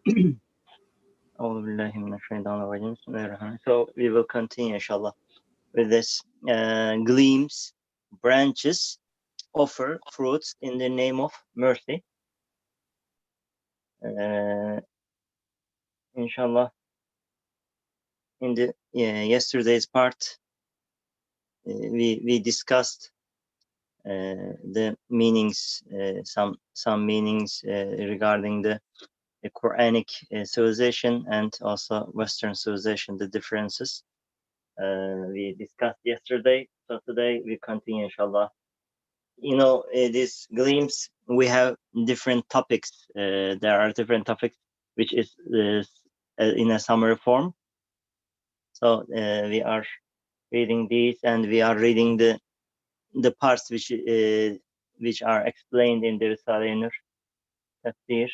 أعوذ بالله من الشيطان الرجيم. بسم الله الرحمن الرحيم. So we will continue, inshallah, with this gleams, branches, offer fruits in the name of mercy. Inshallah, in the yesterday's part, we discussed the meanings, some meanings regarding the Quranic civilization and also Western civilization, the differences. We discussed yesterday, so today we continue, inshallah. These gleams, we have different topics. There are different topics which is in a summary form. So we are reading these, and we are reading the parts which are explained in the Risale-i Nur Tafsir,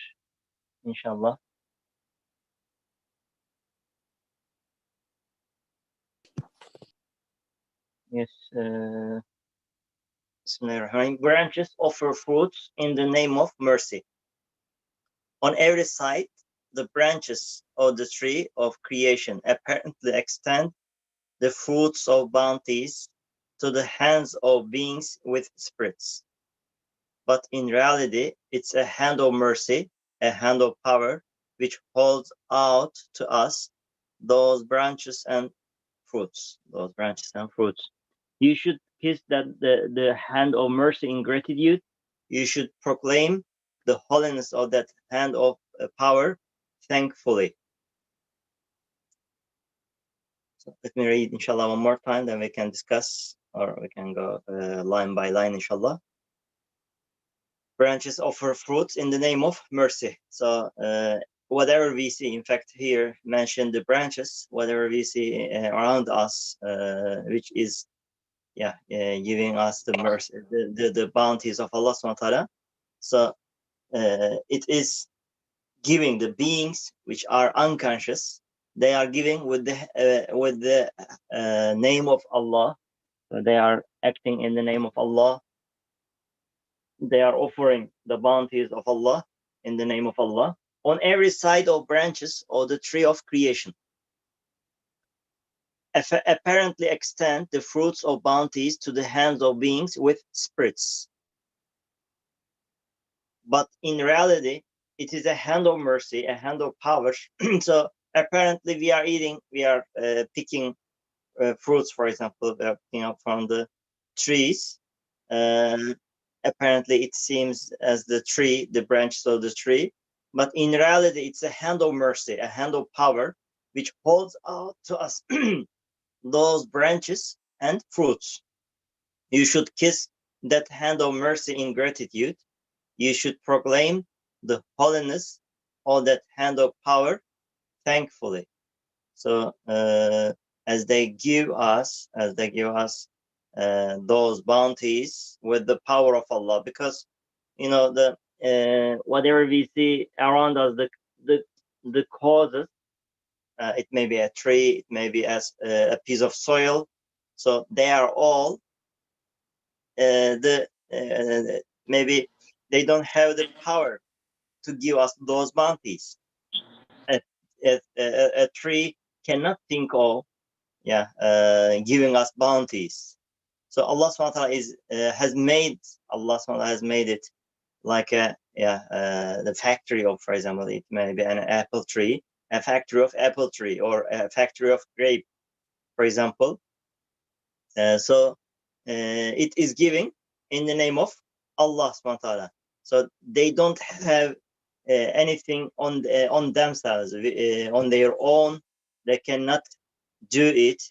inshallah. Yes. Branches offer fruits in the name of mercy. On every side, the branches of the tree of creation apparently extend the fruits of bounties to the hands of beings with spirits. But in reality, it's a hand of mercy, a hand of power, which holds out to us those branches and fruits. You should kiss the hand of mercy in gratitude. You should proclaim the holiness of that hand of power thankfully. So let me read, inshallah, one more time, then we can discuss, or we can go line by line, inshallah. Branches offer fruits in the name of mercy. So whatever we see, in fact, here mentioned the branches, whatever we see around us, which is giving us the mercy, the bounties of Allah subhanahu wa ta'ala. So it is giving the beings which are unconscious. They are giving with the name of Allah. So they are acting in the name of Allah. They are offering the bounties of Allah in the name of Allah on every side of branches of the tree of creation. Apparently extend the fruits of bounties to the hands of beings with spirits. But in reality, it is a hand of mercy, a hand of power. So apparently we are picking fruits, for example, we are picking up from the trees. Apparently it seems as the tree, the branches of the tree, but in reality it's a hand of mercy, a hand of power, which holds out to us those branches and fruits. You should kiss that hand of mercy in gratitude. You should proclaim the holiness of that hand of power thankfully. So as they give us those bounties with the power of Allah, because the whatever we see around us, the causes, it may be a tree, it may be as a piece of soil, so they are all maybe they don't have the power to give us those bounties. A tree cannot think of giving us bounties. So Allah subhanahu wa ta'ala has made it like the factory of, for example, it may be an apple tree, a factory of apple tree, or a factory of grape, for example. So it is giving in the name of Allah subhanahu wa ta'ala. So they don't have anything on themselves, on their own. They cannot do it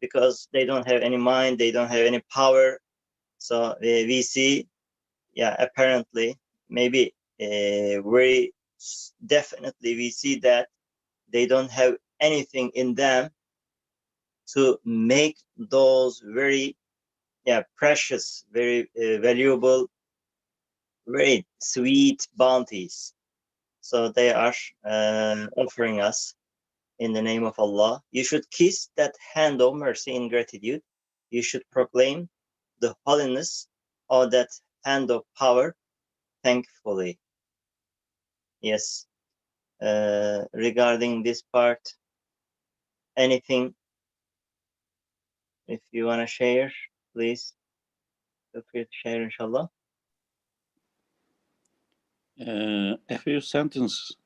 because they don't have any mind, they don't have any power. So we see, apparently, maybe very definitely we see that they don't have anything in them to make those very precious, very valuable, very sweet bounties. So they are offering us in the name of Allah. You should kiss that hand of mercy in gratitude. You should proclaim the holiness of that hand of power thankfully. Yes. regarding this part, anything, if you want to share, please feel free to share, inshallah. A few sentences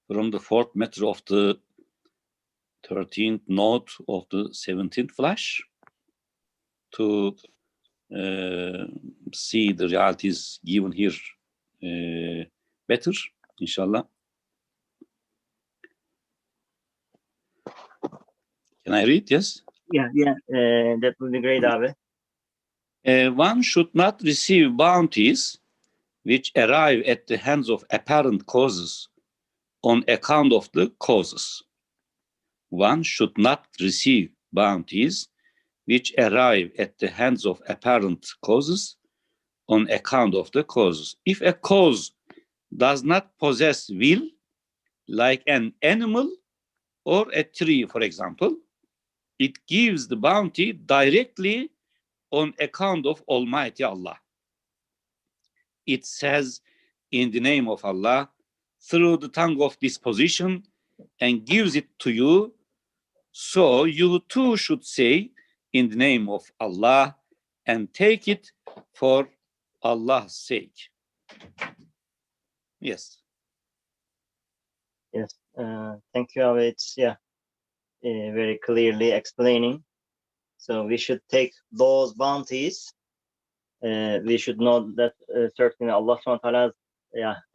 from the fourth matter of the 13th note of the 17th flash to see the realities given here better, inshallah. Can I read? Yes? Yeah, that would be great, Abi. One should not receive bounties which arrive at the hands of apparent causes on account of the causes. One should not receive bounties which arrive at the hands of apparent causes on account of the causes. If a cause does not possess will, like an animal or a tree, for example, it gives the bounty directly on account of Almighty Allah. It says, in the name of Allah, through the tongue of disposition, and gives it to you. So you too should say, in the name of Allah, and take it for Allah's sake. Yes. Yes, thank you, Abi. It's very clearly explaining. So we should take those bounties. We should know that certainly Allah subhanahu wa ta'ala's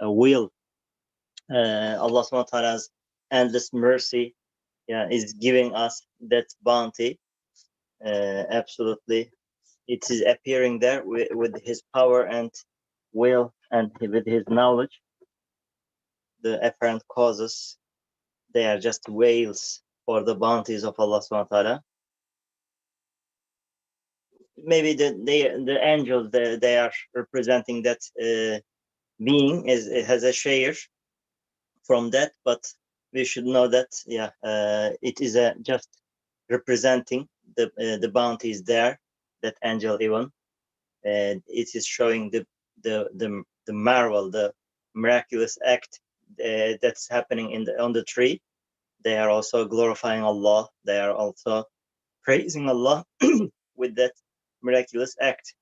will, Allah subhanahu wa ta'ala's endless mercy, is giving us that bounty. Absolutely, it is appearing there with His power and will and with His knowledge. The apparent causes, they are just veils for the bounties of Allah subhanahu wa ta'ala. Maybe the angels, they are representing that being has a share from that, but we should know that it is just representing the bounties there, that angel even, and it is showing the marvel, the miraculous act that's happening on the tree. They are also glorifying Allah, they are also praising Allah with that miraculous act.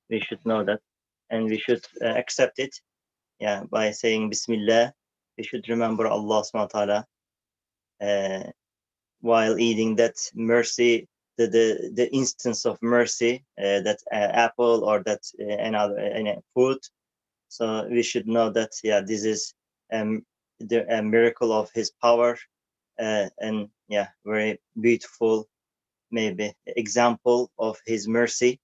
We should know that, and we should accept it by saying Bismillah. We should remember Allah subhanahu wa ta'ala while eating that mercy, the instance of mercy, that apple or that any food. So we should know that this is a miracle of His power, and very beautiful, maybe example of His mercy.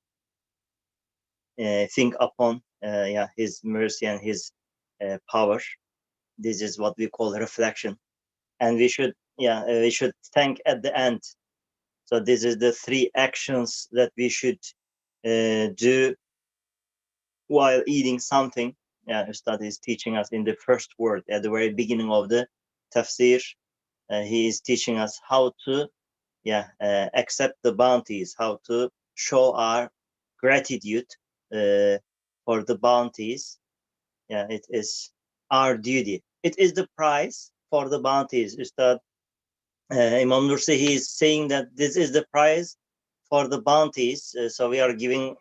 Think upon His mercy and His power. This is what we call reflection, and we should thank at the end. So this is the 3 actions that we should do while eating something. Ustad is teaching us in the first word at the very beginning of the tafsir. He is teaching us how to accept the bounties, how to show our gratitude for the bounties. It is our duty. It is the price for the bounties. Ustad Imam Nursi, he is saying that this is the price for the bounties. So we are giving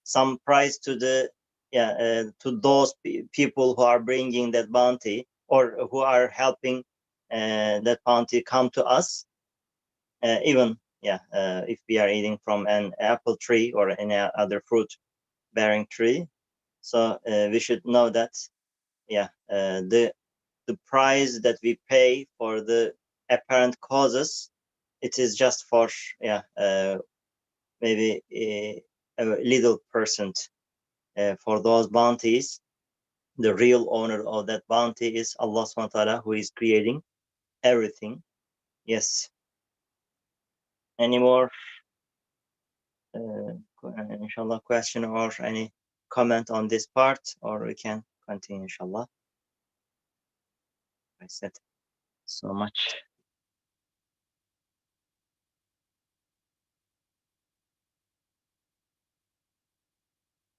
some price to the to those people who are bringing that bounty, or who are helping that bounty come to us. Even if we are eating from an apple tree or any other fruit bearing tree, so we should know that the price that we pay for the apparent causes, it is just for maybe a little percent for those bounties. The real owner of that bounty is Allah subhanahu wa ta'ala, who is creating everything. Yes. Any more inshallah question or any comment on this part, or we can continue, inshallah? I said so much.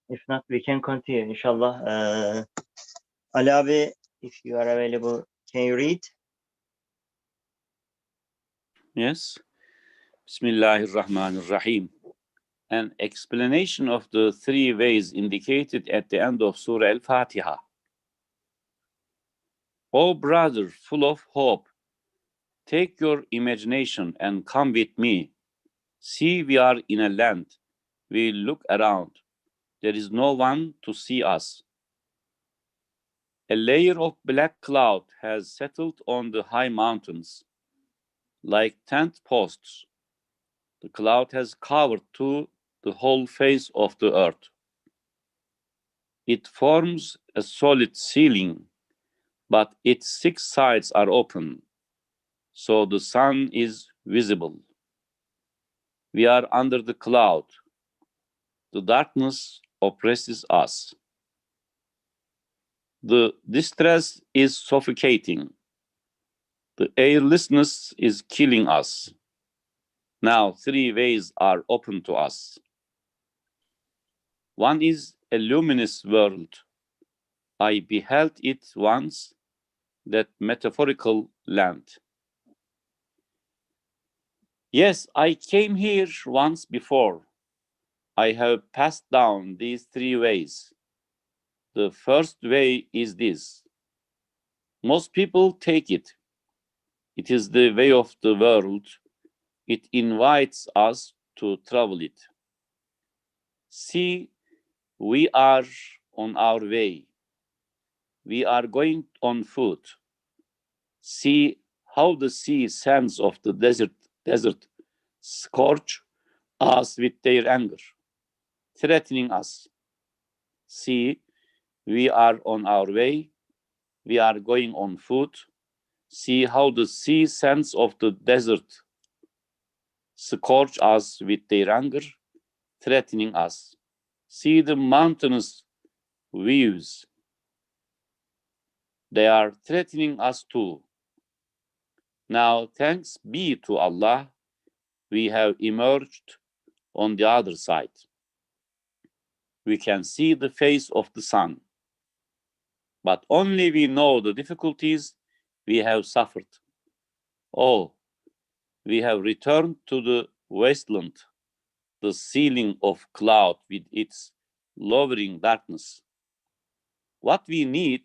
If not, we can continue, inshallah. Ali abi, If you are available, can you read? Yes. Bismillahirrahmanirrahim. An explanation of the three ways indicated at the end of Surah Al-Fatiha. O brother, full of hope, take your imagination and come with me. See, we are in a land. We look around. There is no one to see us. A layer of black cloud has settled on the high mountains, like tent posts. The cloud has covered the whole face of the earth. It forms a solid ceiling, but its 6 sides are open, so the sun is visible. We are under the cloud. The darkness oppresses us. The distress is suffocating. The airlessness is killing us. Now 3 ways are open to us. One is a luminous world. I beheld it once, that metaphorical land. Yes, I came here once before. I have passed down these 3 ways. The first way is this. Most people take it. It is the way of the world. It invites us to travel it. See, we are on our way. We are going on foot. See how the sea sands of the desert scorch us with their anger, threatening us. See, we are on our way. We are going on foot. See how the sea sands of the desert scorch us with their anger, threatening us. See the mountainous views. They are threatening us too. Now, thanks be to Allah, we have emerged on the other side. We can see the face of the sun, but only we know the difficulties we have suffered. Oh, we have returned to the wasteland, the ceiling of cloud with its lowering darkness. What we need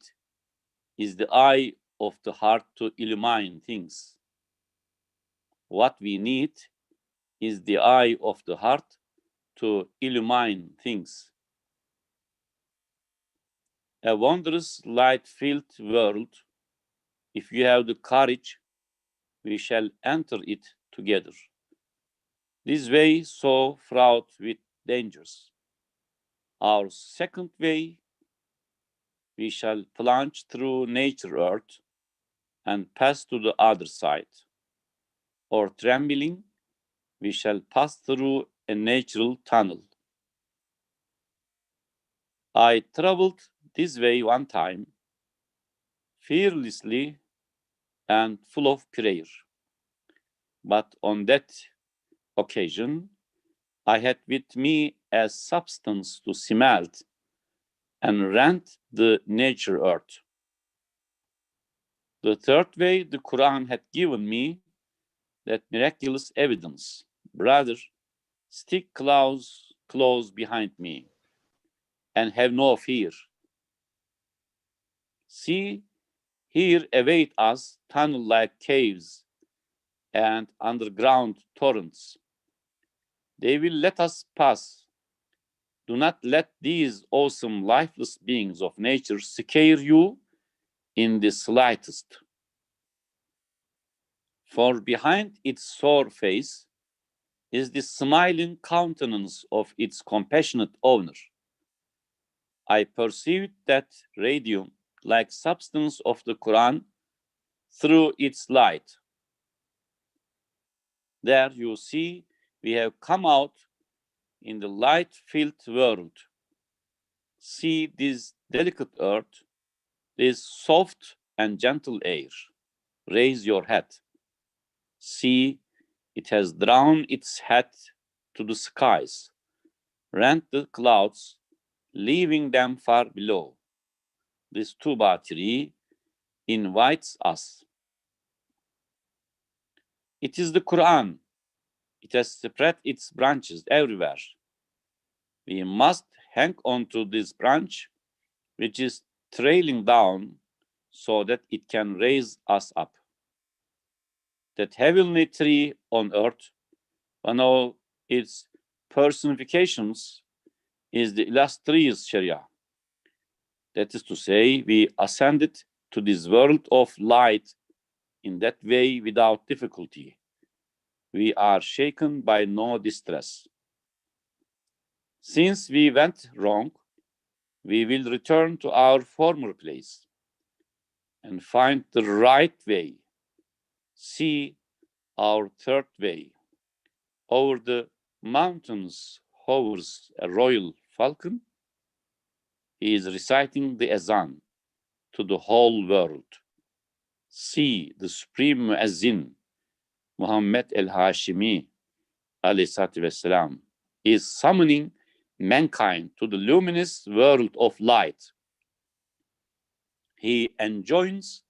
is the eye of the heart to illumine things. What we need is the eye of the heart to illumine things. A wondrous light-filled world. If you have the courage, we shall enter it together. This way so fraught with dangers. Our second way, we shall plunge through nature earth and pass to the other side. Or trembling, we shall pass through a natural tunnel. I traveled this way one time, fearlessly and full of prayer. But on that occasion, I had with me a substance to smelt and rent the nature earth. The third way the Quran had given me that miraculous evidence. Brother, stick close behind me and have no fear. See, here await us tunnel-like caves and underground torrents. They will let us pass. Do not let these awesome lifeless beings of nature scare you in the slightest. For behind its sore face is the smiling countenance of its compassionate owner. I perceived that radium-like substance of the Quran through its light. There you see, we have come out in the light-filled world. See this delicate earth, this soft and gentle air. Raise your head. See, it has drawn its head to the skies, rent the clouds, leaving them far below. This tuba tree invites us. It is the Quran. It has spread its branches everywhere. We must hang on to this branch, which is trailing down, so that it can raise us up. That heavenly tree on earth, one of its personifications, is the illustrious Sharia. That is to say, we ascended to this world of light in that way without difficulty. We are shaken by no distress. Since we went wrong, we will return to our former place and find the right way. See our third way. Over the mountains hovers a royal falcon. He is reciting the azan to the whole world. See the supreme muezzin, Muhammad al-Hashimi, والسلام, is summoning mankind to the luminous world of light. He enjoins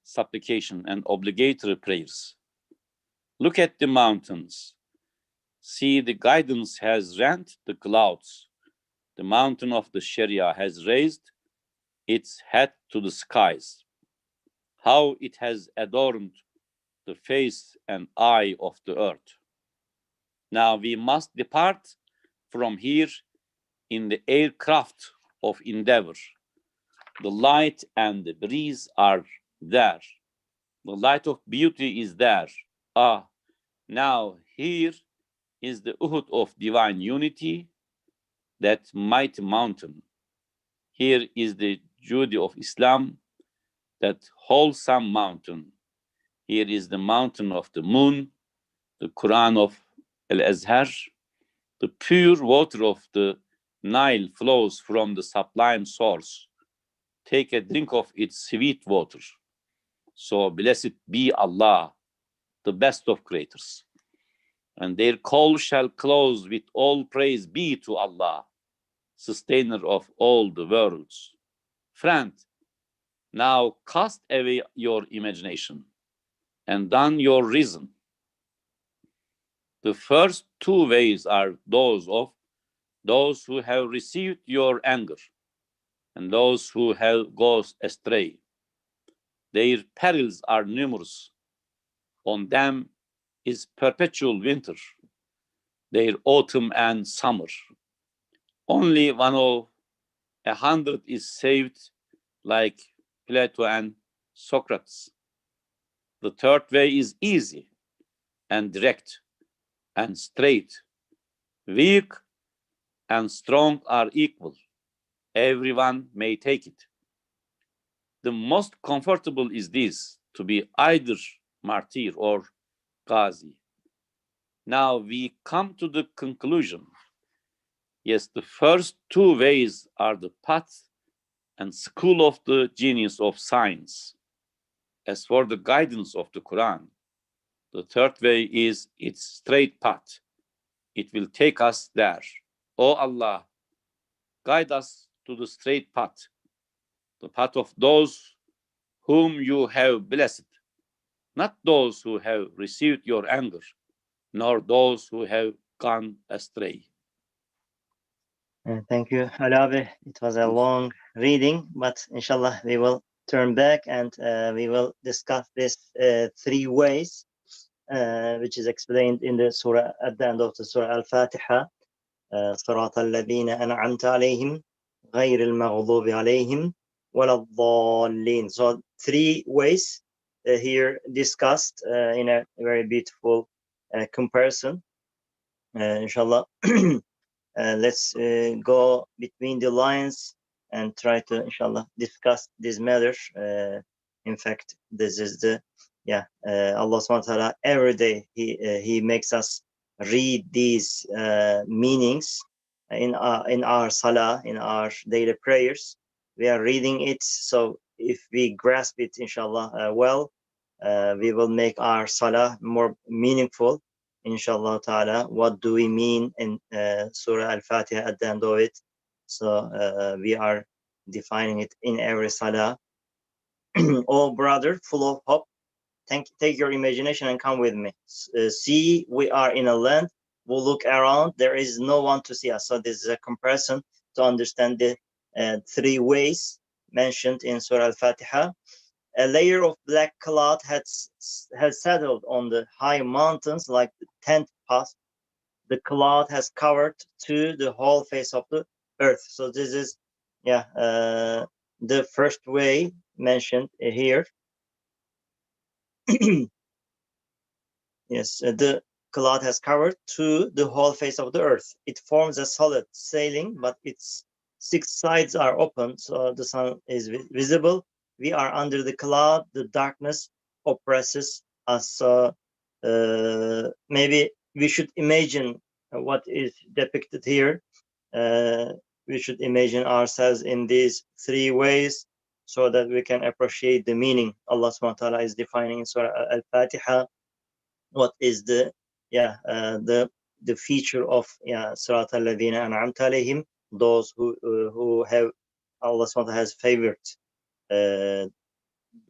supplication and obligatory prayers. Look at the mountains. See, the guidance has rent the clouds. The mountain of the Sharia has raised its head to the skies. How it has adorned the face and eye of the earth. Now we must depart from here in the aircraft of endeavor. The light and the breeze are there. The light of beauty is there. Now here is the Uhud of divine unity, that mighty mountain. Here is the Judy of Islam, that wholesome mountain. Here is the mountain of the moon, the Quran of Al-Azhar. The pure water of the Nile flows from the sublime source. Take a drink of its sweet water. So blessed be Allah, the best of creators. And their call shall close with all praise be to Allah, sustainer of all the worlds. Friend, now cast away your imagination and don your reason. The first two ways are those of those who have received your anger and those who have gone astray. Their perils are numerous. On them is perpetual winter, their autumn and summer. Only one of 100 is saved, like Plato and Socrates. The third way is easy and direct and straight. Weak and strong are equal. Everyone may take it. The most comfortable is this, to be either martyr or Ghazi. Now we come to the conclusion. Yes, the first two ways are the path and school of the genius of science. As for the guidance of the Quran, the third way is its straight path. It will take us there. O Allah, guide us to the straight path, the path of those whom you have blessed, not those who have received your anger, nor those who have gone astray. Thank you, Alavi. It was a long reading, but inshallah we will turn back and we will discuss this three ways, which is explained in the surah at the end of the surah Al-Fatiha. صراط الذين أنعمت عليهم غير المغضوب عليهم ولا الضالين. So three ways here discussed in a very beautiful comparison. Inshallah. Let's go between the lines and try to, inshallah, discuss this matter. In fact, this is the, Allah subhanahu wa ta'ala, every day he makes us read these meanings in our salah, in our daily prayers. We are reading it, so if we grasp it, inshallah, well, we will make our salah more meaningful. Inshallah ta'ala, what do we mean in Surah Al-Fatiha at the end of it? So we are defining it in every salah. Oh brother, full of hope, take your imagination and come with me. See, we are in a land. We'll look around. There is no one to see us. So this is a comparison to understand the three ways mentioned in Surah Al-Fatiha. A layer of black cloud has settled on the high mountains like the tent path. The cloud has covered to the whole face of the earth. So this is, the first way mentioned here. Yes, the cloud has covered to the whole face of the earth. It forms a solid sailing, but its six sides are open, so the sun is visible. We are under the cloud. The darkness oppresses us. So maybe we should imagine what is depicted here. We should imagine ourselves in these three ways so that we can appreciate the meaning Allah subhanahu wa ta'ala is defining in Surah Al-Fatiha. What is the feature of Surat al-Ladina an'amta alayhim, those who have Allah subhanahu wa ta'ala has favored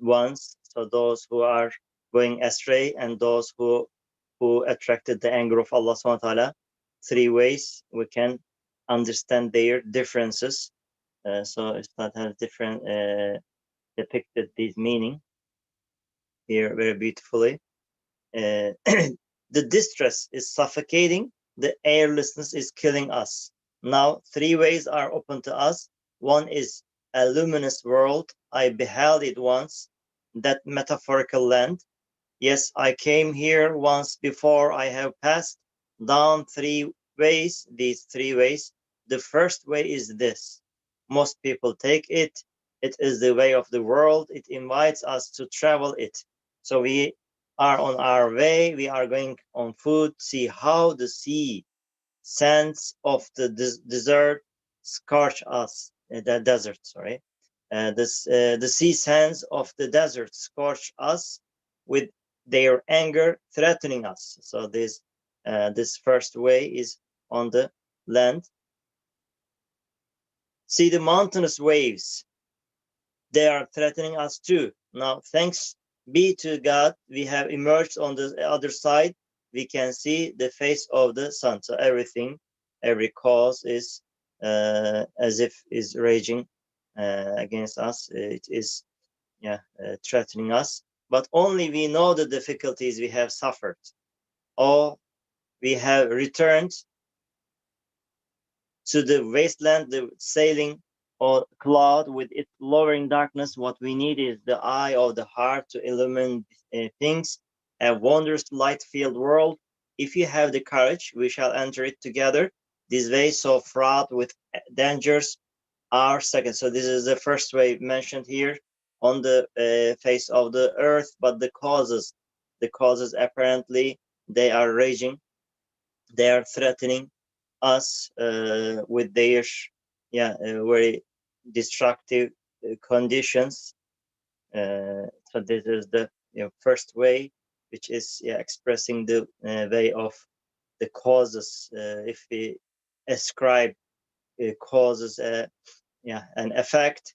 ones, so those who are going astray and those who attracted the anger of Allah subhanahu wa ta'ala. Three ways we can understand their differences. So Islam has different depicted this meaning here very beautifully. The distress is suffocating, the airlessness is killing us. Now, three ways are open to us. One is a luminous world. I beheld it once, that metaphorical land. Yes, I came here once before. I have passed down three ways, these three ways. The first way is this. Most people take it. It is the way of the world. It invites us to travel it. So we are on our way. We are going on foot. See how the sea sands of the desert scorch us. The desert, sorry. The sea sands of the desert scorch us with their anger, threatening us. So this first way is on the land. See the mountainous waves. They are threatening us too. Now, thanks be to God, we have emerged on the other side. We can see the face of the sun. So everything, every cause is as if is raging against us. It is threatening us. But only we know the difficulties we have suffered. Or we have returned to the wasteland, the sailing or cloud with its lowering darkness. What we need is the eye of the heart to illumine things, a wondrous light-filled world. If you have the courage, we shall enter it together. This way so fraught with dangers are second. So this is the first way mentioned here on the face of the earth, but the causes apparently they are raging, they are threatening us with their very destructive conditions. So this is the first way, which is expressing the way of the causes. If we ascribe causes an effect,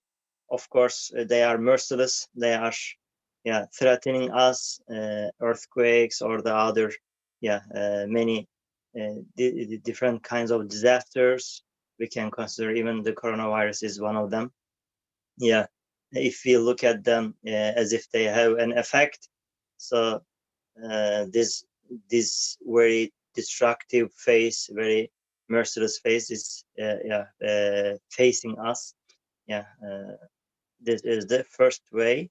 of course they are merciless. They are threatening us, earthquakes or the other many different kinds of disasters. We can consider even the coronavirus is one of them. If we look at them as if they have an effect, so this very destructive face, very merciless face is facing us. This is the first way.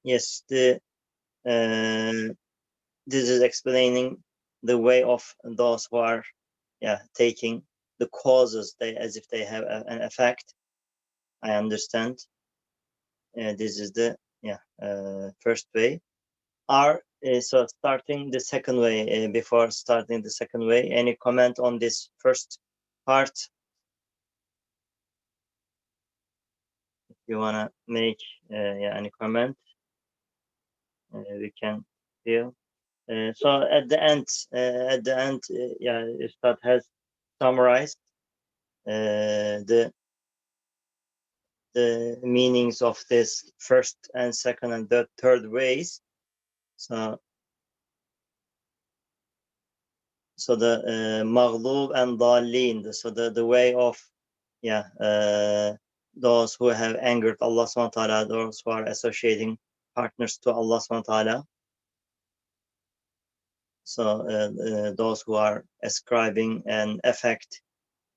Yes, this is explaining the way of those who are taking the causes as if they have an effect. I understand. This is the first way. So starting the second way, before starting the second way, any comment on this first part? If you wanna make any comment, we can feel. So at the end, Ustad has summarized the the meanings of this first and second and the third ways. So the maghlub and dalin, so the way of those who have angered Allah subhanahu wa ta'ala, those who are associating partners to Allah subhanahu wa ta'ala. So those who are ascribing an effect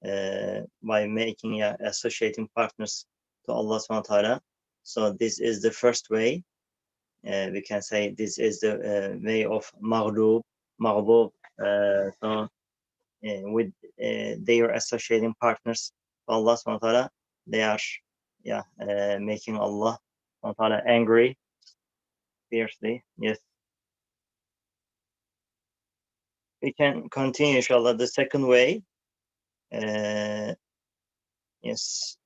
by making associating partners to Allah subhanahu wa ta'ala. So this is the first way. We can say this is the way of maghlub. So with their associating partners to Allah subhanahu wa ta'ala, they are making Allah subhanahu wa ta'ala angry fiercely. Yes. We can continue, inshallah, the second way. Yes.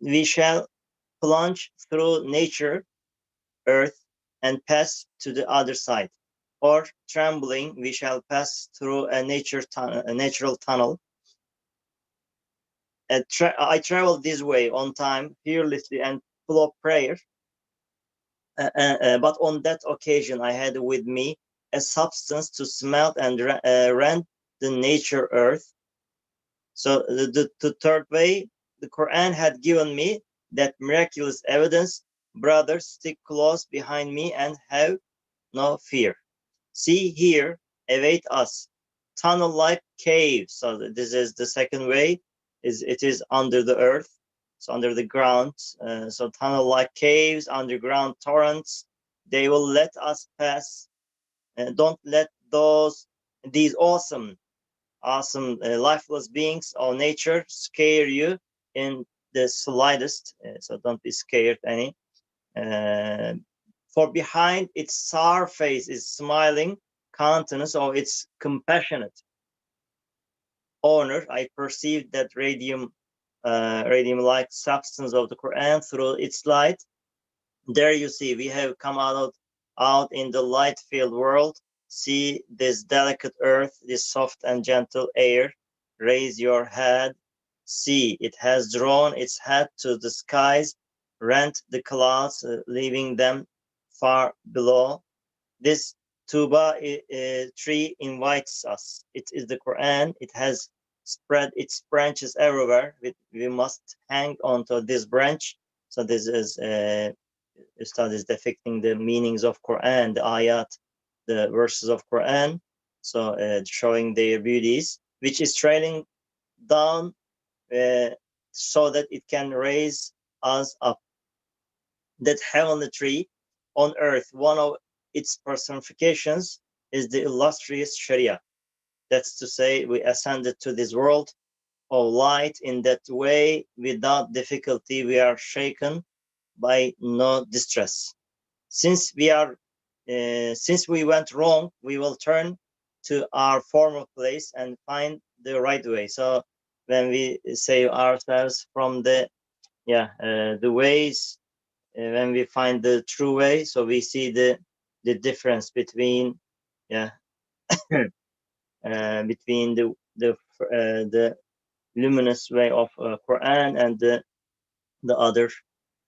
We shall plunge through nature, earth, and pass to the other side. Or trembling, we shall pass through a natural tunnel. I traveled this way on time, fearlessly and full of prayer. But on that occasion, I had with me a substance to smelt and rend the nature earth. So the third way, the Quran had given me that miraculous evidence. Brothers, stick close behind me and have no fear. See here, await us, tunnel-like caves. So this is the second way. It is under the earth, so under the ground. So tunnel-like caves, underground torrents. They will let us pass. Don't let these awesome lifeless beings of nature scare you in the slightest. So don't be scared any. For behind its sour face is smiling countenance, or its compassionate owner. I perceived that radium-like substance of the Quran through its light. There you see, we have come out in the light-filled world. See this delicate earth, this soft and gentle air. Raise your head. See, it has drawn its head to the skies, rent the clouds, leaving them far below. This tuba tree invites us. It is the Quran. It has spread its branches everywhere. We must hang on to this branch. So this is studies depicting the meanings of Quran, the ayat, the verses of Quran. So showing their beauties, which is trailing down so that it can raise us up. That heavenly tree on earth, one of its personifications is the illustrious Sharia. That's to say, we ascended to this world of light in that way without difficulty. We are shaken by no distress. Since we went wrong, we will turn to our former place and find the right way. So when we save ourselves from the ways, when we find the true way, so we see the difference between between the luminous way of Quran and the other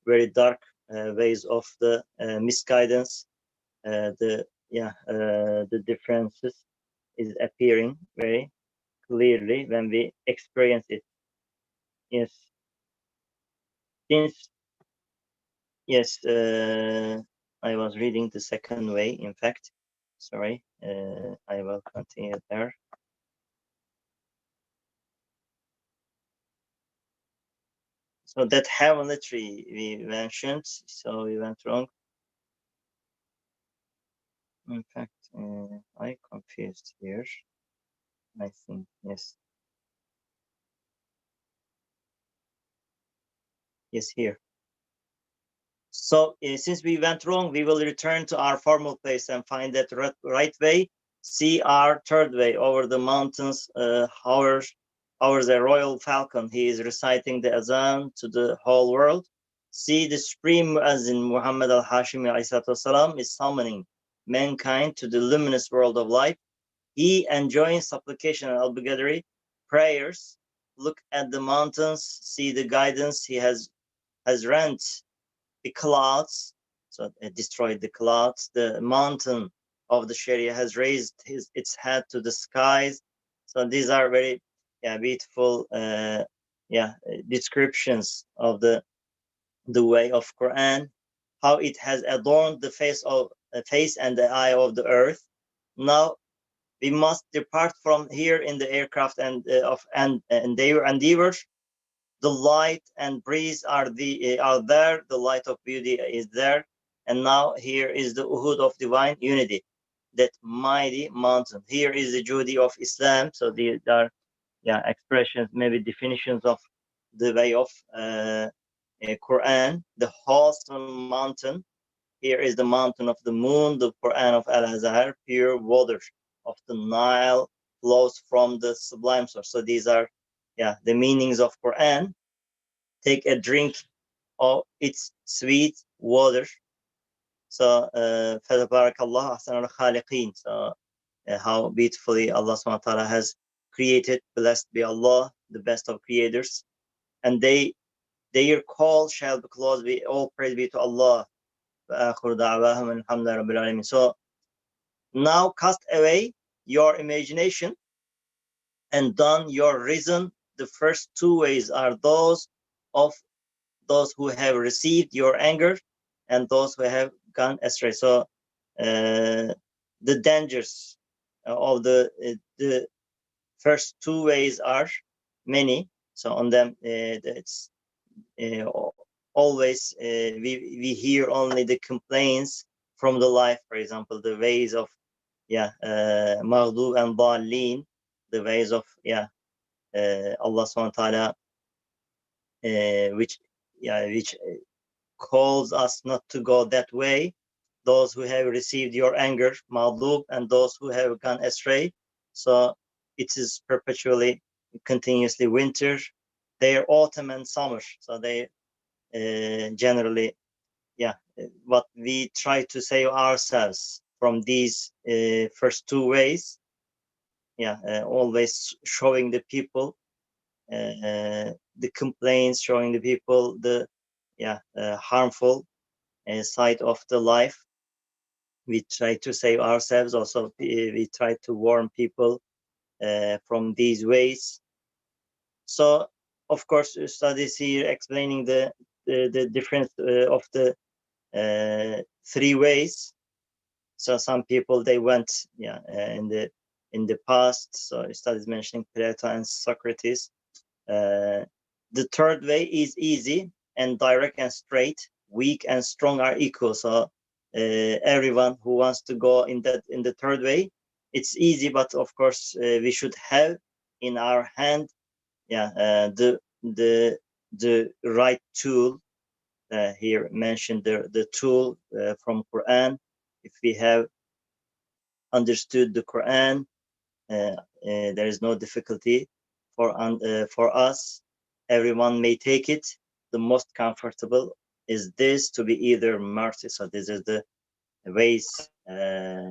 very dark ways of the misguidance. The differences is appearing very clearly when we experience it. Yes. I was reading the second way, in fact. Sorry, I will continue there. So that heavenly tree we mentioned, so we went wrong. In fact, I confused here. I think, yes. Yes, here. So since we went wrong, we will return to our formal place and find that right way. See our third way over the mountains, hovers a royal falcon. He is reciting the azan to the whole world. See the supreme Muazzin Muhammad al-Hashimi is summoning mankind to the luminous world of life. He enjoins supplication and obligatory prayers. Look at the mountains, see the guidance he has has rent the clouds, so it destroyed the clouds. The mountain of the Sharia has raised its head to the skies. So these are very beautiful descriptions of the way of Quran, how it has adorned the face and the eye of the earth. Now we must depart from here in the aircraft and their endeavors. The light and breeze are there. The light of beauty is there, and now here is the Uhud of divine unity, that mighty mountain. Here is the Judy of Islam. So these are expressions, maybe definitions of the way of Quran. The wholesome mountain. Here is the mountain of the moon, the Quran of Al-Azhar. Pure water of the Nile flows from the sublime source. So these are the meanings of Quran. Take a drink of its sweet water. So Fadabarakallah Ahsanul Khaliqeen. So how beautifully Allah subhanahu wa ta'ala has created. Blessed be Allah, the best of creators. And their call shall be closed. We all praise be to Allah. So now cast away your imagination and don your reason. The first two ways are those of those who have received your anger and those who have gone astray. So the dangers of the first two ways are many. So on them, it's always we hear only the complaints from the life. For example, the ways of Maghdub and Dallin, the ways of Allah subhanahu wa ta'ala, which calls us not to go that way. Those who have received your anger, Maghdub, and those who have gone astray. So it is perpetually, continuously winter, their autumn and summer. So they generally, what we try to save ourselves from these first two ways, always showing the people the complaints, showing the people the harmful side of the life. We try to save ourselves. Also, we try to warn people from these ways. So, of course, studies here explaining the difference of the three ways. So some people, they went in the past. So studies mentioning Plato and Socrates. The third way is easy and direct and straight. Weak and strong are equal. So everyone who wants to go in the third way, it's easy, but of course we should have in our hand the right tool. Here mentioned the tool from Quran. If we have understood the Quran, there is no difficulty for us. Everyone may take it. The most comfortable is this, to be either mercy. So this is the ways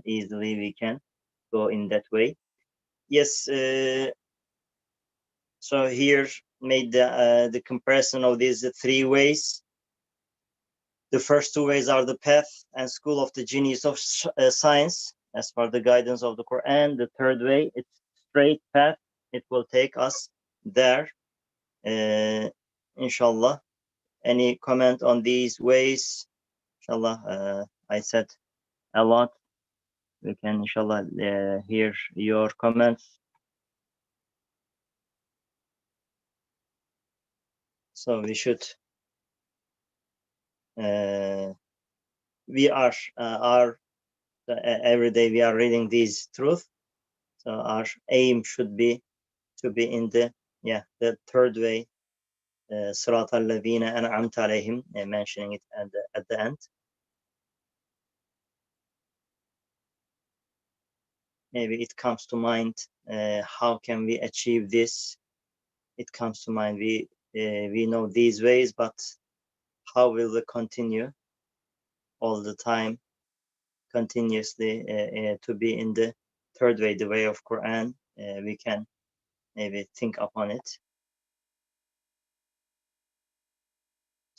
easily we can go in that way. Yes. So here made the comparison of these three ways. The first two ways are the path and school of the genius of science, as per the guidance of the Quran. The third way, it's straight path. It will take us there, inshallah. Any comment on these ways? Inshallah, I said a lot. We can, inshallah, hear your comments. So we should, we are every day we are reading these truth. So our aim should be to be in the third way, Sirat al-Ladina an'amta alayhim, mentioning it at the end. Maybe it comes to mind, how can we achieve this? It comes to mind, we know these ways, but how will we continue all the time, continuously to be in the third way, the way of Quran? We can maybe think upon it.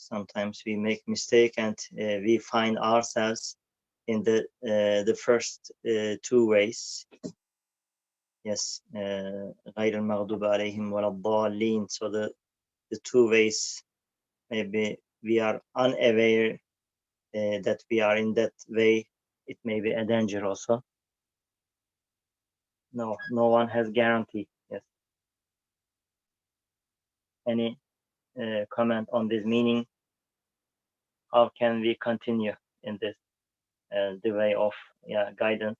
sometimes we make mistake and we find ourselves in the first two ways. Yes, غير المغضوب عليهم ولا الضالين. So the two ways, maybe we are unaware that we are in that way. It may be a danger also. No one has guarantee. Yes. Any comment on this meaning? How can we continue in this the way of guidance?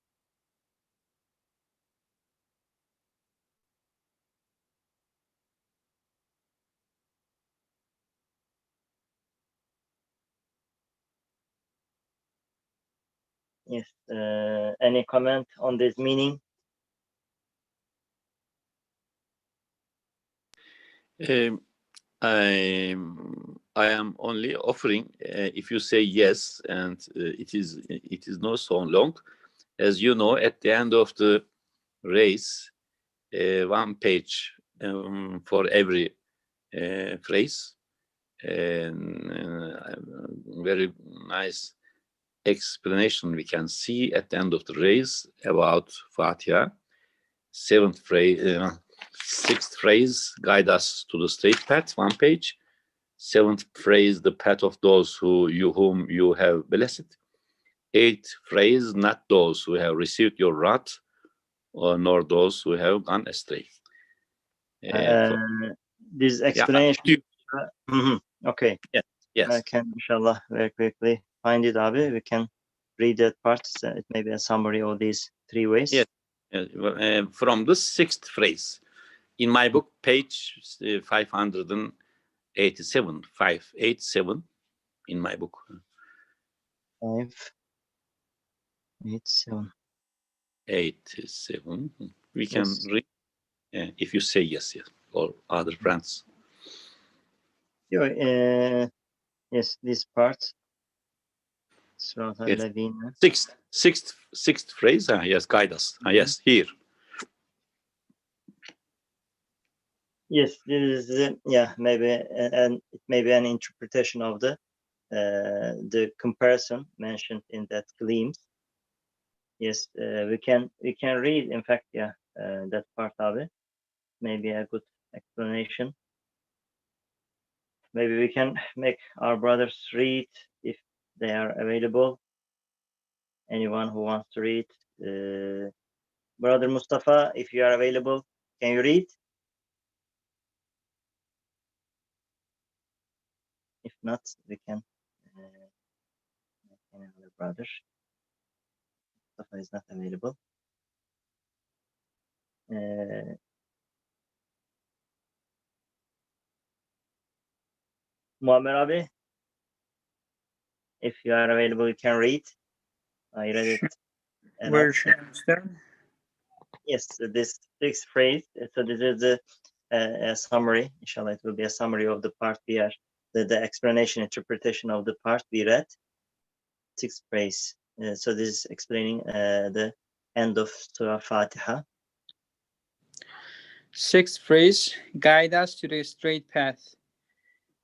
Yes. Any comment on this meaning? I am only offering if you say yes, and it is not so long. As you know, at the end of the race, one page for every phrase, and very nice explanation we can see at the end of the race about Fatiha. Sixth phrase, guide us to the straight path, one page. Seventh phrase, the path of those whom you have blessed. Eighth phrase, not those who have received your wrath, nor those who have gone astray. This explanation. Okay. Yes. I can, inshallah, very quickly find it, Abi. We can read that part. It may be a summary of these three ways. Yes. From the sixth phrase. In my book, page 587, 587 in my book. 587. 87. We can read if you say yes, or other friends. Yes, this part. Yes. Sixth phrase. Yes, guide us. Yes, here. Yes, this is maybe, and it may be an interpretation of the comparison mentioned in that glimpse. Yes, we can read. In fact, that part of it. Maybe a good explanation. Maybe we can make our brothers read if they are available. Anyone who wants to read, Brother Mustafa, if you are available, can you read? If not, we can another brother. Mustafa is not available. Muammer Abi, if you are available, you can read. I read it. Where should I start? Yes, this sixth phrase. So this is a summary. Inshallah, it will be a summary of the part we are, the explanation, interpretation of the part we read. Sixth phrase. So this is explaining the end of Surah Fatiha. Sixth phrase, guide us to the straight path.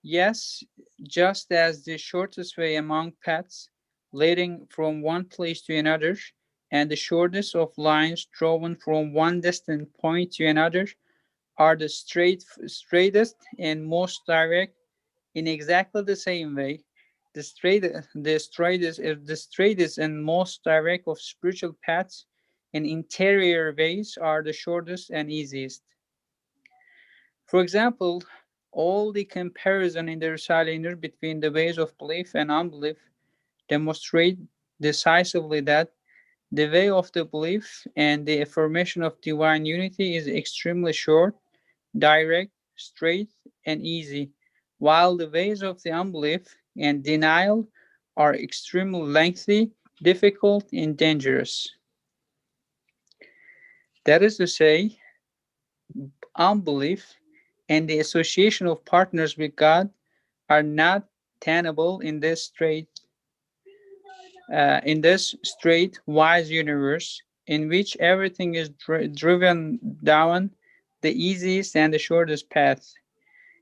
Yes, just as the shortest way among paths leading from one place to another, and the shortest of lines drawn from one distant point to another, are the straightest and most direct. In exactly the same way, the straightest and most direct of spiritual paths and interior ways are the shortest and easiest. For example, all the comparison in the Risale-i-Nur between the ways of belief and unbelief demonstrate decisively that the way of the belief and the affirmation of divine unity is extremely short, direct, straight, and easy, while the ways of the unbelief and denial are extremely lengthy, difficult, and dangerous. That is to say, unbelief and the association of partners with God are not tenable in this straight, wise universe in which everything is driven down the easiest and the shortest path.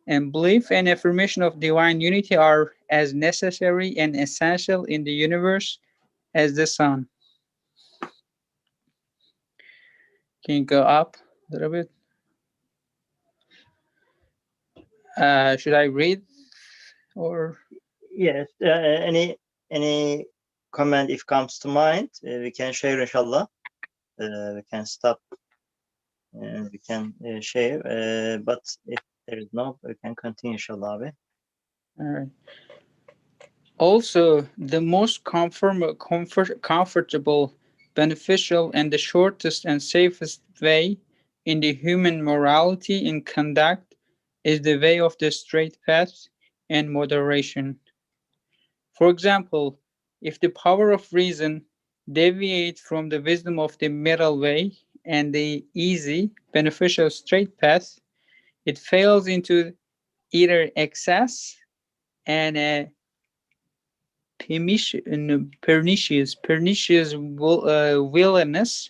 And belief and affirmation of divine unity are as necessary and essential in the universe as the sun. Can you go up a little bit? Should I read or? Yes. Any comment if comes to mind, we can share, inshallah. We can stop and we can share. But if there is no, we can continue, inshallah. All right. Also, the most comfortable, beneficial, and the shortest and safest way in the human morality and conduct is the way of the straight path and moderation. For example, if the power of reason deviates from the wisdom of the middle way and the easy, beneficial straight path, it fails into either excess and a pernicious willingness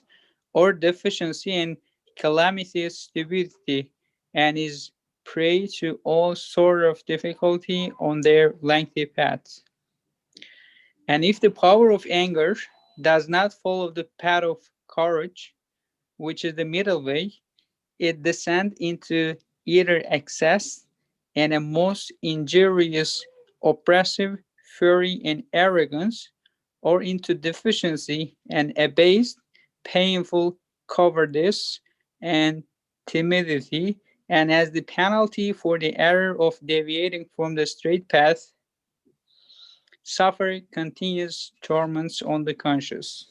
or deficiency and calamitous stupidity, and is prey to all sort of difficulty on their lengthy paths. And if the power of anger does not follow the path of courage, which is the middle way, it descends into either excess and a most injurious, oppressive fury and arrogance, or into deficiency and abased, painful cowardice and timidity, and as the penalty for the error of deviating from the straight path, suffer continuous torments on the conscience.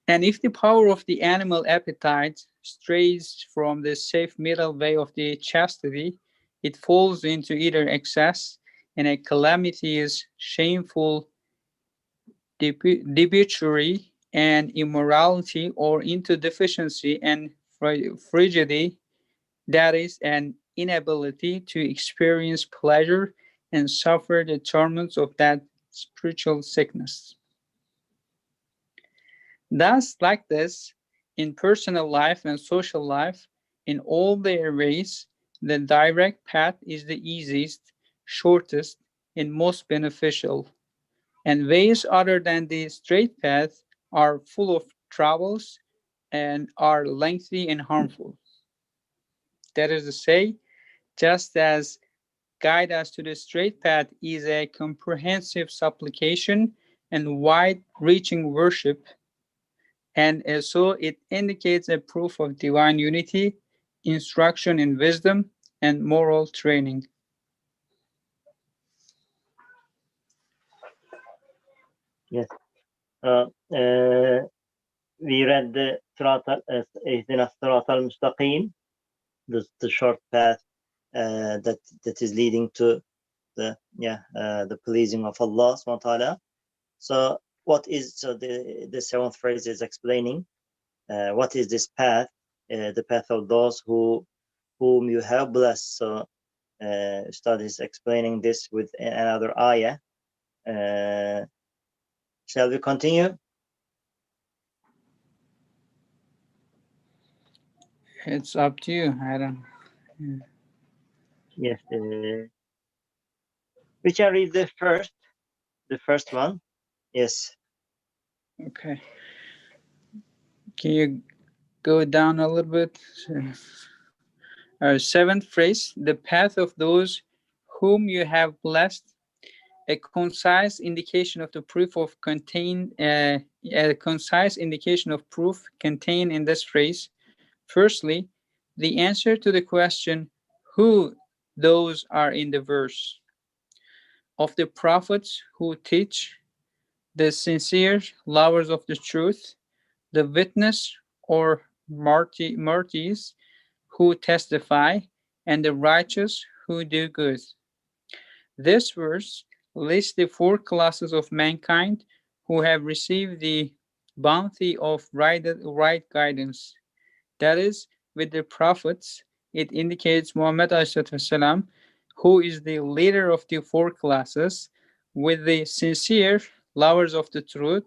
And if the power of the animal appetite strays from the safe middle way of the chastity, it falls into either excess and a calamitous, shameful debauchery and immorality, or into deficiency and frigidity, that is, an inability to experience pleasure and suffer the torments of that spiritual sickness. Thus, like this, in personal life and social life, in all their ways, the direct path is the easiest, shortest, and most beneficial. And ways other than the straight path are full of troubles and are lengthy and harmful. That is to say, just as guide us to the straight path is a comprehensive supplication and wide-reaching worship, and so it indicates a proof of divine unity, instruction in wisdom, and moral training. Yes. We read the Ihdina Sirat al-Mustaqim, the short path that is leading to the pleasing of Allah subhanahu wa ta'ala. So what is, so the seventh phrase is explaining what is this path, the path of those whom you have blessed. So Ustad is explaining this with another ayah. Shall we continue? It's up to you. I don't. Yes. We can read the first one. Yes. Okay. Can you go down a little bit? Seventh phrase: the path of those whom you have blessed. A concise indication of the proof of a concise indication of proof contained in this phrase. Firstly, the answer to the question who those are in the verse. Of the prophets who teach, the sincere lovers of the truth, the witness or martyrs who testify, and the righteous who do good. This verse lists the four classes of mankind who have received the bounty of right guidance. That is, with the prophets, it indicates Muhammad ﷺ, who is the leader of the four classes. With the sincere lovers of the truth,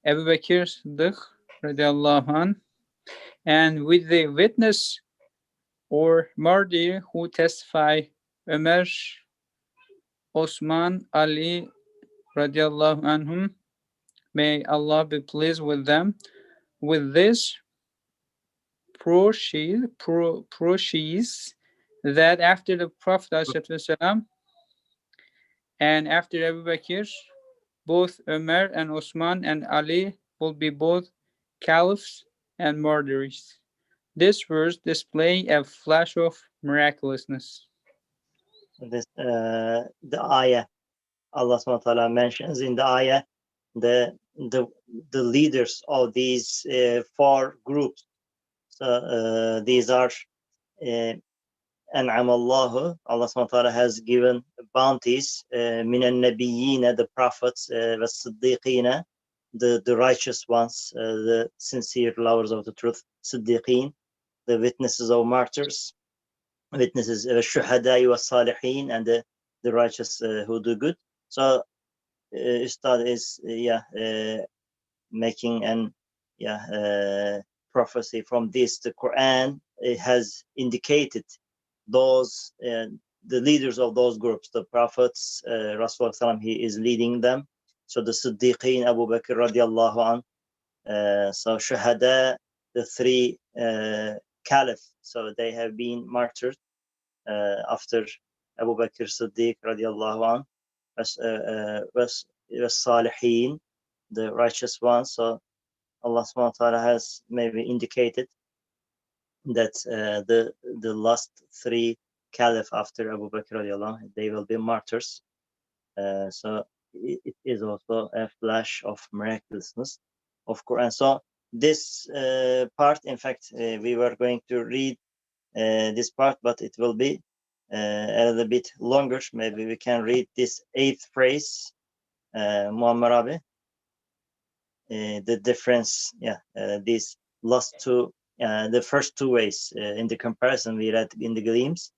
Abu Bakr Siddiq radiallahu anh, and with the witness or martyr who testify Ömer, Osman, Ali, radiallahu anhum, may Allah be pleased with them. With this proceeds that after the Prophet ﷺ and after Abu Bakr, both Umar and Osman and Ali will be both caliphs and martyrs. This verse display a flash of miraculousness. This the ayah Allah subhanahu wa ta'ala mentions in the ayah the leaders of these four groups. So these are أنعم الله, Allah subhanahu wa ta'ala has given bounties, من النبيين, the prophets, والصديقين, the righteous ones, the sincere lovers of the truth, صديقين, the witnesses of martyrs, witnesses, الشهداء والصالحين, and the righteous who do good. So Ustad is making an prophecy from this. The Quran has indicated those the leaders of those groups, the prophets, Rasulullah, he is leading them. So the Siddiqeen, Abu Bakr radiallahu anh, so Shuhada, the three caliph, so they have been martyred after Abu Bakr Siddiq radiallahu anh, was Salihin, the righteous ones. So Allah subhanahu wa ta'ala has maybe indicated that the last three caliph after Abu Bakr radiallahu anh, they will be martyrs. So it is also a flash of miraculousness of Quran. So this part, in fact, we were going to read this part, but it will be a little bit longer. Maybe we can read this 8th phrase, Muammar Abi. The difference, these last two, the first two ways in the comparison we read in the glimpse.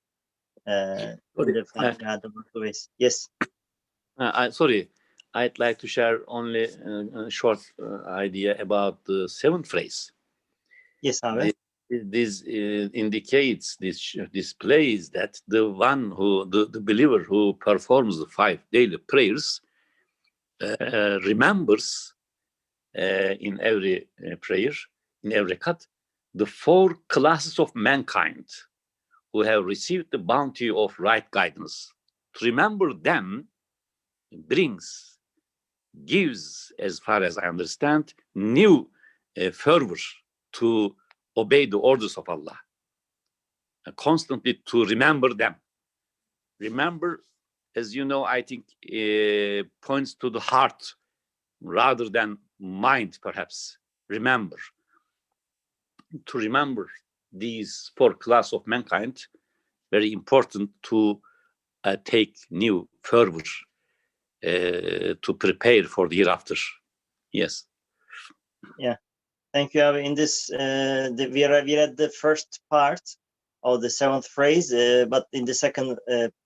The two ways. Yes. Sorry, I'd like to share only a short idea about the 7th phrase. Yes, Abi. This indicates, this displays that the one who, the believer who performs the 5 daily prayers remembers in every prayer, in every cut, the 4 classes of mankind who have received the bounty of right guidance. To remember them gives, as far as I understand, new fervor to obey the orders of Allah, constantly to remember them. Remember, as you know, I think points to the heart rather than mind, perhaps. Remember. To remember these 4 classes of mankind, very important to take new fervor to prepare for the hereafter. Yes. Yeah. Thank you, Abi. In this, we read the first part of the 7th phrase, but in the second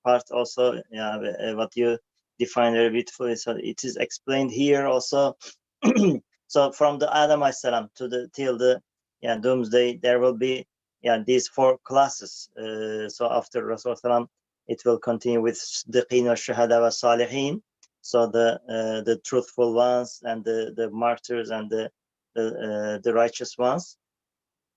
part also, what you defined very beautifully. So it is explained here also. So from the Adam alayhi salam to till the doomsday, there will be these 4 classes. So after Rasulullah, it will continue with Siddiqeen wa Shuhada wa Salihin. So the truthful ones and the martyrs and the righteous ones.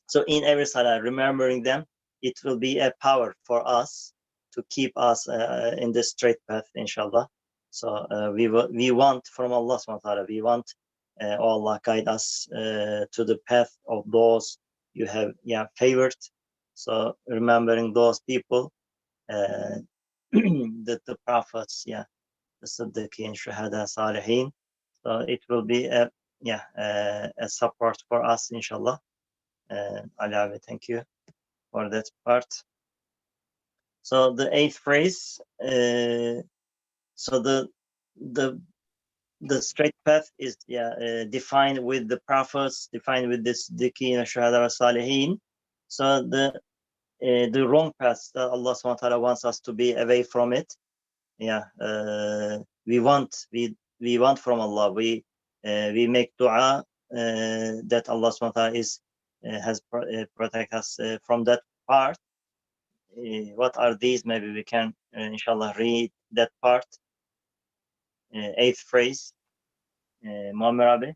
So in every salah, remembering them, it will be a power for us to keep us in the straight path, inshallah. So we want from Allah subhanahu wa ta'ala, we want Allah guide us to the path of those you have favored. So remembering those people, the prophets, the Siddiqeen, Shuhada, Salihin. So it will be a support for us, inshallah. Ali, thank you for that part. So the 8th phrase, so the straight path is defined with the prophets, defined with this Siddiqeen, Shuhada, Salihin. So the wrong path that Allah subhanahu wa ta'ala wants us to be away from it. We want from Allah. We make dua that Allah subhanahu wa ta'ala has protect us from that part. what are these? Maybe we can, inshallah, read that part. 8th phrase, Muammer Abi.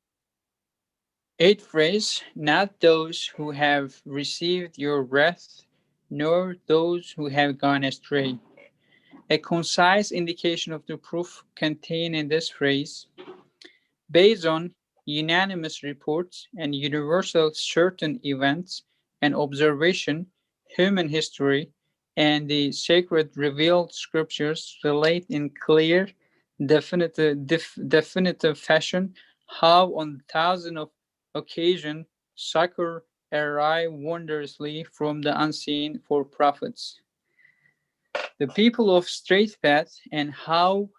8th phrase, not those who have received your wrath, nor those who have gone astray. A concise indication of the proof contained in this phrase, based on unanimous reports and universal certain events and observation, human history, and the sacred revealed scriptures relate in clear, definitive fashion how on thousands of occasions succor arrive wondrously from the unseen for prophets. The people of straight path and how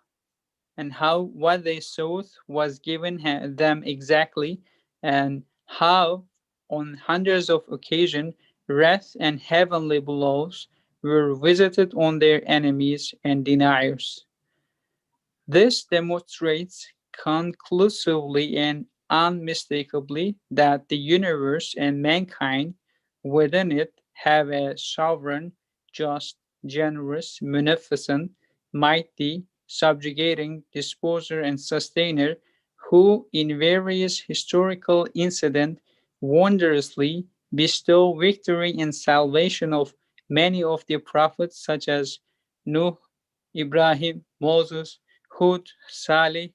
what they sought was given them exactly, and how on hundreds of occasions wrath and heavenly blows were visited on their enemies and deniers. This demonstrates conclusively and unmistakably that the universe and mankind within it have a sovereign, just, generous, munificent, mighty, subjugating disposer and sustainer, who in various historical incidents wondrously bestow victory and salvation of many of the prophets such as Nuh, Ibrahim, Moses, Hud, Salih,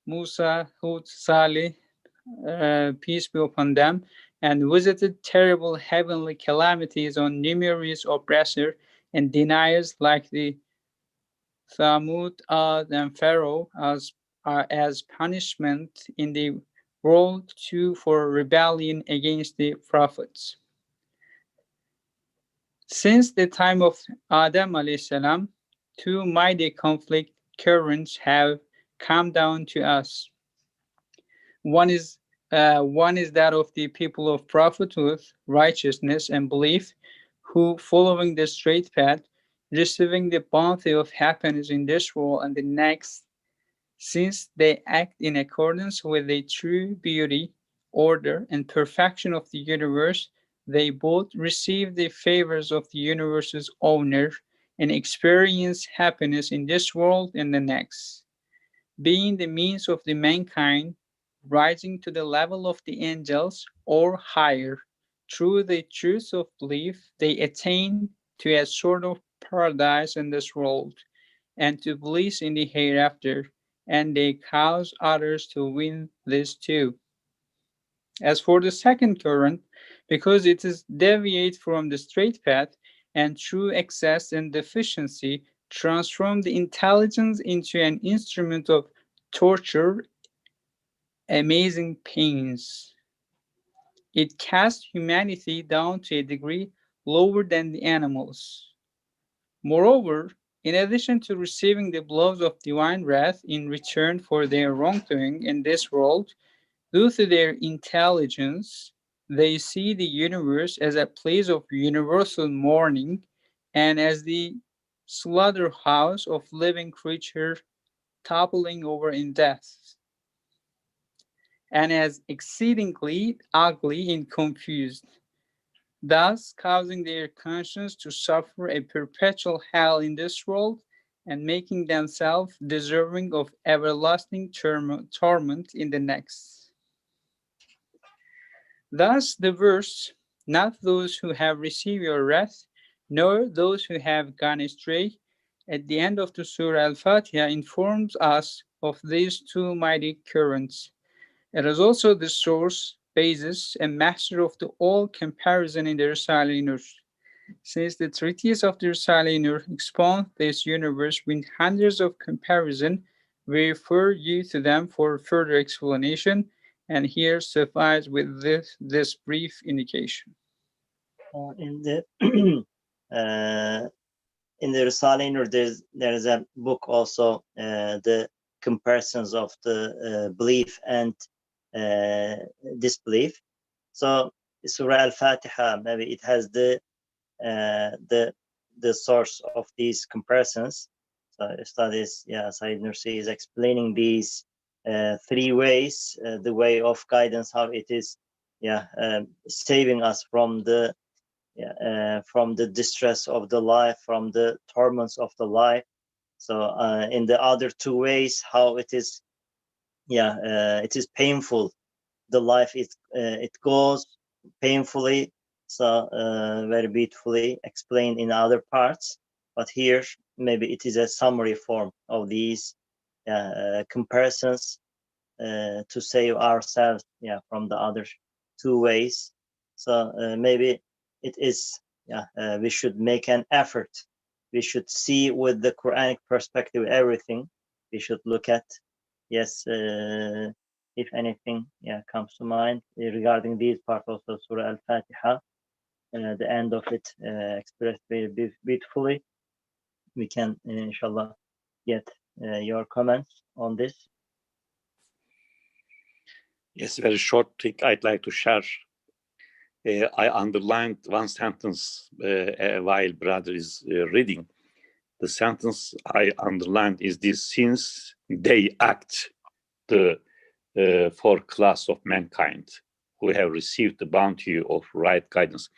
Musa, Hud, Salih, peace be upon them, and visited terrible heavenly calamities on numerous oppressors and deniers like the Thamud, Ad, and Pharaoh as punishment in the world too for rebellion against the prophets. Since the time of Adam alayhi salam, two mighty conflict currents have come down to us. One is that of the people of prophethood, righteousness, and belief, who, following the straight path, receiving the bounty of happiness in this world and the next, since they act in accordance with the true beauty, order, and perfection of the universe, they both receive the favors of the universe's owner and experience happiness in this world and the next. Being the means of the mankind rising to the level of the angels or higher, through the truth of belief, they attain to a sort of paradise in this world and to bliss in the hereafter, and they cause others to win this too. As for the second current, because it is deviate from the straight path and through excess and deficiency transform the intelligence into an instrument of torture, amazing pains. It casts humanity down to a degree lower than the animals. Moreover, in addition to receiving the blows of divine wrath in return for their wrongdoing in this world, due to their intelligence, they see the universe as a place of universal mourning and as the slaughterhouse of living creatures toppling over in death, and as exceedingly ugly and confused, thus causing their conscience to suffer a perpetual hell in this world and making themselves deserving of everlasting torment in the next. Thus, the verse, not those who have received your wrath, nor those who have gone astray, at the end of the Surah Al Fatiha informs us of these two mighty currents. It is also the source, basis, and master of the all comparison in the Risale-i Nur. Since the treatise of the Risale-i Nur expounds this universe with hundreds of comparisons, we refer you to them for further explanation, and here suffice with this brief indication. In the in the Risale-i Nur, there is a book also, the comparisons of the belief and disbelief. So Surah Al-Fatiha, maybe it has the source of these comparisons. So studies, Sayyid Nursi is explaining these three ways, the way of guidance, how it is saving us from the from the distress of the life, from the torments of the life. So in the other two ways, how it is, it is painful. The life is it goes painfully. So very beautifully explained in other parts. But here, maybe it is a summary form of these comparisons to save ourselves, from the other two ways. So maybe it is, we should make an effort. We should see with the Quranic perspective everything. We should look at, if anything, comes to mind regarding these parts of the Surah Al-Fatiha. The end of it expressed very beautifully. We can, inshallah, get your comments on this. Yes, very short thing I'd like to share. I underlined one sentence while brother is reading. The sentence I underlined is this: since they act, the fourth class of mankind who have received the bounty of right guidance,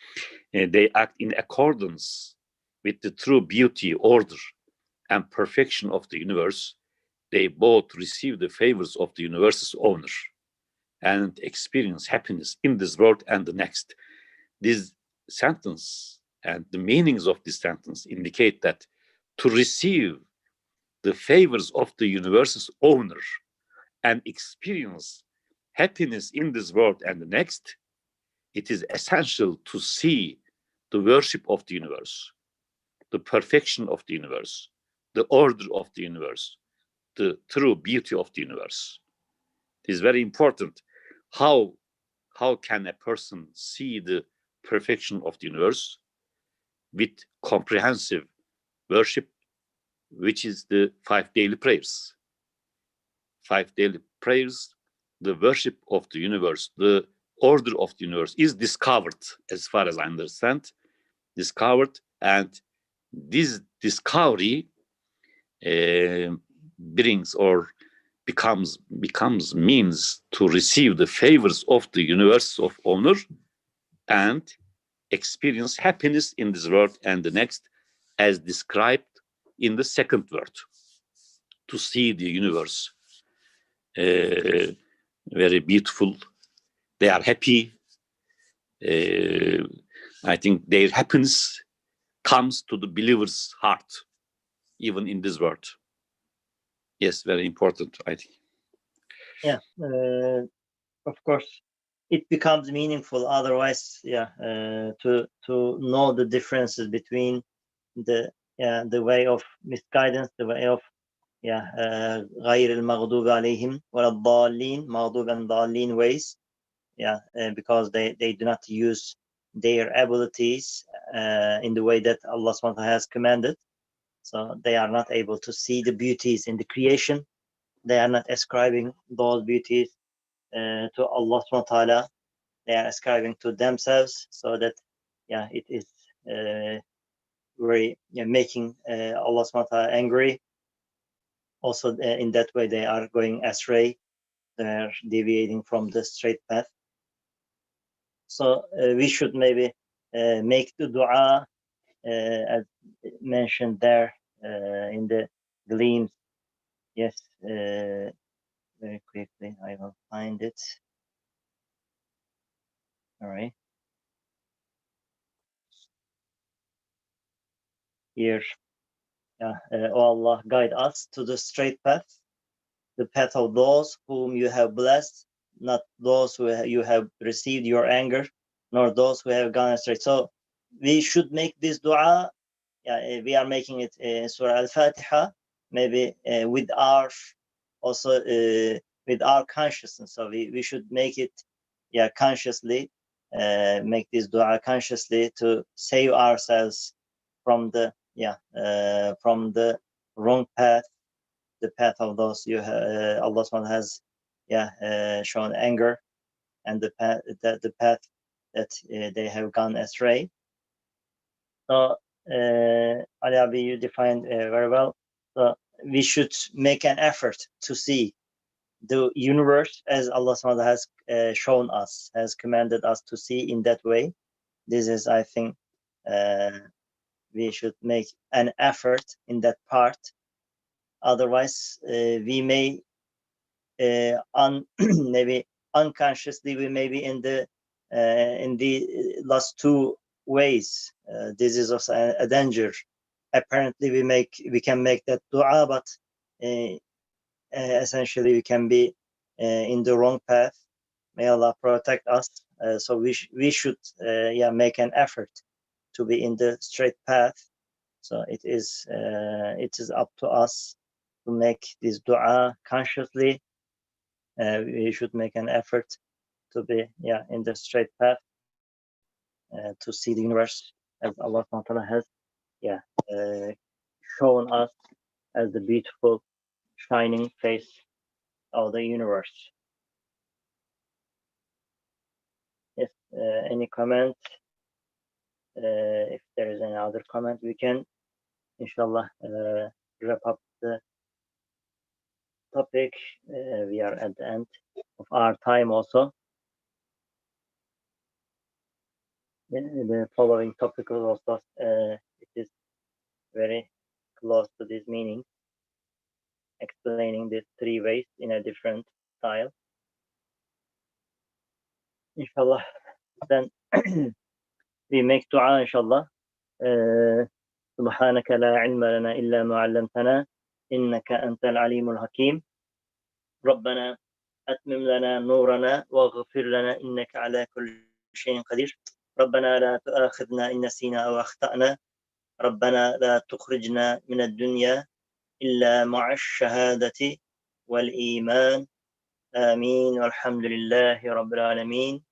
they act in accordance with the true beauty, order, and perfection of the universe. They both receive the favors of the universe's owner and experience happiness in this world and the next. This sentence and the meanings of this sentence indicate that to receive the favors of the universe's owner and experience happiness in this world and the next, it is essential to see the worship of the universe, the perfection of the universe, the order of the universe, the true beauty of the universe. It is very important. How can a person see the perfection of the universe? With comprehensive worship, which is the 5 daily prayers. 5 daily prayers, the worship of the universe, the order of the universe is discovered, as far as I understand, and this discovery brings or becomes means to receive the favors of the universe of owner and experience happiness in this world and the next, as described in the second word. To see the universe very beautiful, they are happy. I think their happiness comes to the believer's heart, even in this world. Yes, very important, I think. Of course, it becomes meaningful. Otherwise, to know the differences between the way of misguidance, the way of غير المغضوب عليهم ولا الضالين, مغضوب and ضالين ways, because they do not use their abilities in the way that Allah subhanahu wa ta'ala has commanded. So they are not able to see the beauties in the creation. They are not ascribing those beauties to Allah subhanahu wa ta'ala. They are ascribing to themselves, so that it is very making Allah subhanahu wa ta'ala angry. Also in that way they are going astray. They are deviating from the straight path. So we should maybe make the dua as mentioned there in the gleams. Yes, very quickly I will find it. All right. Here, O Allah, guide us to the straight path, the path of those whom you have blessed, not those who you have received your anger, nor those who have gone astray. So we should make this dua. We are making it in Surah Al-Fatiha, maybe with our consciousness. So we should make it consciously, make this dua consciously to save ourselves from the wrong path, the path of those Allah SWT has shown anger, and the path that they have gone astray. So Ali Abi, you defined very well. So we should make an effort to see the universe as Allah SWT has shown us, has commanded us to see in that way. This is, I think, we should make an effort in that part. Otherwise, we may maybe unconsciously we may be in the last two ways. This is also a danger. Apparently, we can make that dua, but essentially we can be in the wrong path. May Allah protect us. So we should make an effort to be in the straight path. So it is up to us to make this dua consciously. We should make an effort to be in the straight path, to see the universe as Allah subhanahu wa ta'ala has shown us as the beautiful shining face of the universe. Yes, any comment? If there is any other comment, we can inshallah wrap up the topic. We are at the end of our time also. The following topic is also it is very close to this meaning, explaining the three ways in a different style. Inshallah, then we make dua inshallah. سبحانك لا علم لنا إلا ما علمتنا إنك أنت العليم الحكيم ربنا أتمم لنا نورنا واغفر لنا إنك على كل شيء قدير ربنا لا تؤاخذنا إن نسينا أو أخطأنا ربنا لا تخرجنا من الدنيا إلا مع الشهادة والإيمان آمين والحمد لله رب العالمين